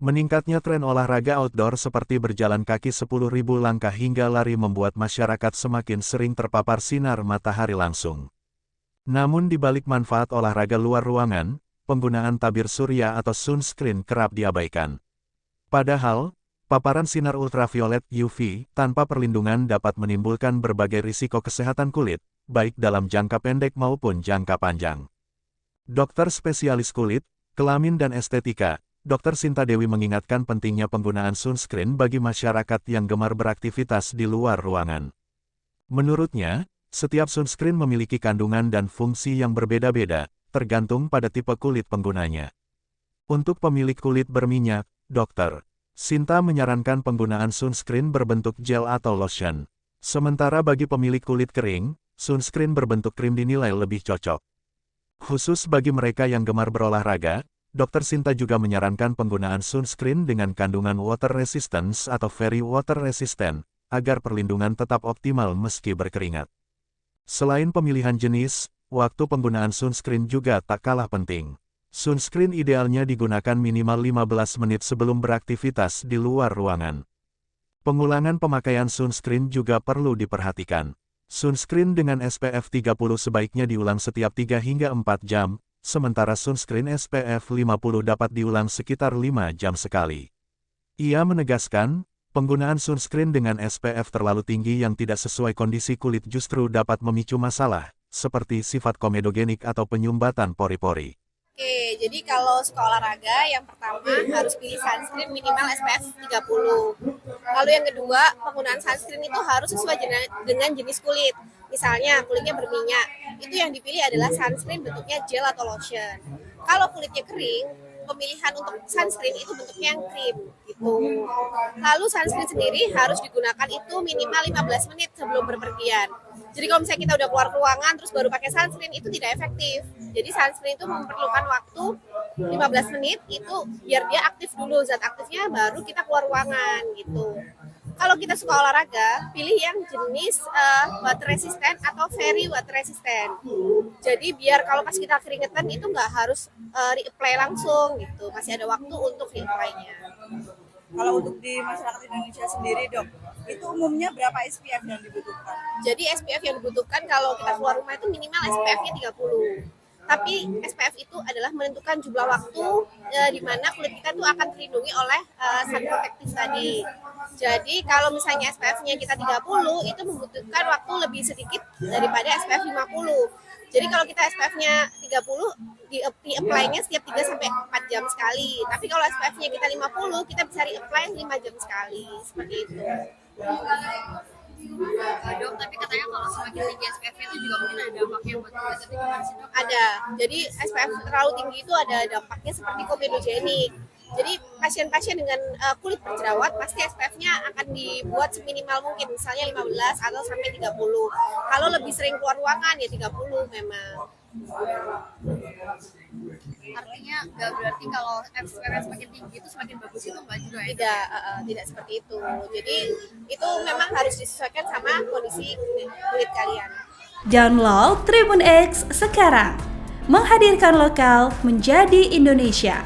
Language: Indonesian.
Meningkatnya tren olahraga outdoor seperti berjalan kaki 10.000 langkah hingga lari membuat masyarakat semakin sering terpapar sinar matahari langsung. Namun di balik manfaat olahraga luar ruangan, penggunaan tabir surya atau sunscreen kerap diabaikan. Padahal, paparan sinar ultraviolet UV tanpa perlindungan dapat menimbulkan berbagai risiko kesehatan kulit, baik dalam jangka pendek maupun jangka panjang. Dokter spesialis kulit, kelamin dan estetika, Dr. Sinta Dewi mengingatkan pentingnya penggunaan sunscreen bagi masyarakat yang gemar beraktivitas di luar ruangan. Menurutnya, setiap sunscreen memiliki kandungan dan fungsi yang berbeda-beda, tergantung pada tipe kulit penggunanya. Untuk pemilik kulit berminyak, Dr. Sinta menyarankan penggunaan sunscreen berbentuk gel atau lotion. Sementara bagi pemilik kulit kering, sunscreen berbentuk krim dinilai lebih cocok. Khusus bagi mereka yang gemar berolahraga, Dr. Sinta juga menyarankan penggunaan sunscreen dengan kandungan water resistance atau very water resistant, agar perlindungan tetap optimal meski berkeringat. Selain pemilihan jenis, waktu penggunaan sunscreen juga tak kalah penting. Sunscreen idealnya digunakan minimal 15 menit sebelum beraktivitas di luar ruangan. Pengulangan pemakaian sunscreen juga perlu diperhatikan. Sunscreen dengan SPF 30 sebaiknya diulang setiap 3 hingga 4 jam, sementara sunscreen SPF 50 dapat diulang sekitar 5 jam sekali. Ia menegaskan, penggunaan sunscreen dengan SPF terlalu tinggi yang tidak sesuai kondisi kulit justru dapat memicu masalah, seperti sifat komedogenik atau penyumbatan pori-pori. Oke, jadi kalau suka olahraga, yang pertama harus pilih sunscreen minimal SPF 30. Lalu yang kedua, penggunaan sunscreen itu harus sesuai dengan jenis kulit. Misalnya kulitnya berminyak, itu yang dipilih adalah sunscreen bentuknya gel atau lotion. Kalau kulitnya kering, pemilihan untuk sunscreen itu bentuknya yang krim gitu. Lalu sunscreen sendiri harus digunakan itu minimal 15 menit sebelum berpergian. Jadi kalau misalnya kita udah keluar ruangan terus baru pakai sunscreen itu tidak efektif. Jadi sunscreen itu memerlukan waktu 15 menit itu biar dia aktif dulu, zat aktifnya baru kita keluar ruangan gitu. Kalau kita suka olahraga, pilih yang jenis water resistant atau very water resistant. Jadi biar kalau pas kita keringetan itu nggak harus reapply langsung gitu, masih ada waktu untuk reapply-nya. Kalau untuk di masyarakat Indonesia sendiri, Dok, itu umumnya berapa SPF yang dibutuhkan? Jadi SPF yang dibutuhkan kalau kita keluar rumah itu minimal SPF-nya 30. Tapi SPF itu adalah menentukan jumlah waktu di mana kulit kita tuh akan terlindungi oleh sun protective tadi. Jadi kalau misalnya SPF-nya kita 30 itu membutuhkan waktu lebih sedikit daripada SPF 50. Jadi kalau kita SPF-nya 30 di-apply-nya setiap 3 sampai 4 jam sekali. Tapi kalau SPF-nya kita 50, kita bisa re-apply 5 jam sekali. Seperti itu. Dok, tapi katanya kalau semakin tinggi SPF-nya itu juga mungkin ada dampaknya buat kulit, itu gimana sih, Dok? Ada. Jadi SPF terlalu tinggi itu ada dampaknya seperti komedogenik. Jadi pasien-pasien dengan kulit berjerawat pasti SPF-nya akan dibuat seminimal mungkin, misalnya 15 atau sampai 30. Kalau lebih sering keluar ruangan ya 30 memang. Artinya nggak berarti kalau SPF semakin tinggi itu semakin bagus, itu nggak juga ya? Tidak seperti itu. Jadi itu memang harus disesuaikan sama kondisi kulit kalian. Download Tribun X sekarang, menghadirkan lokal menjadi Indonesia.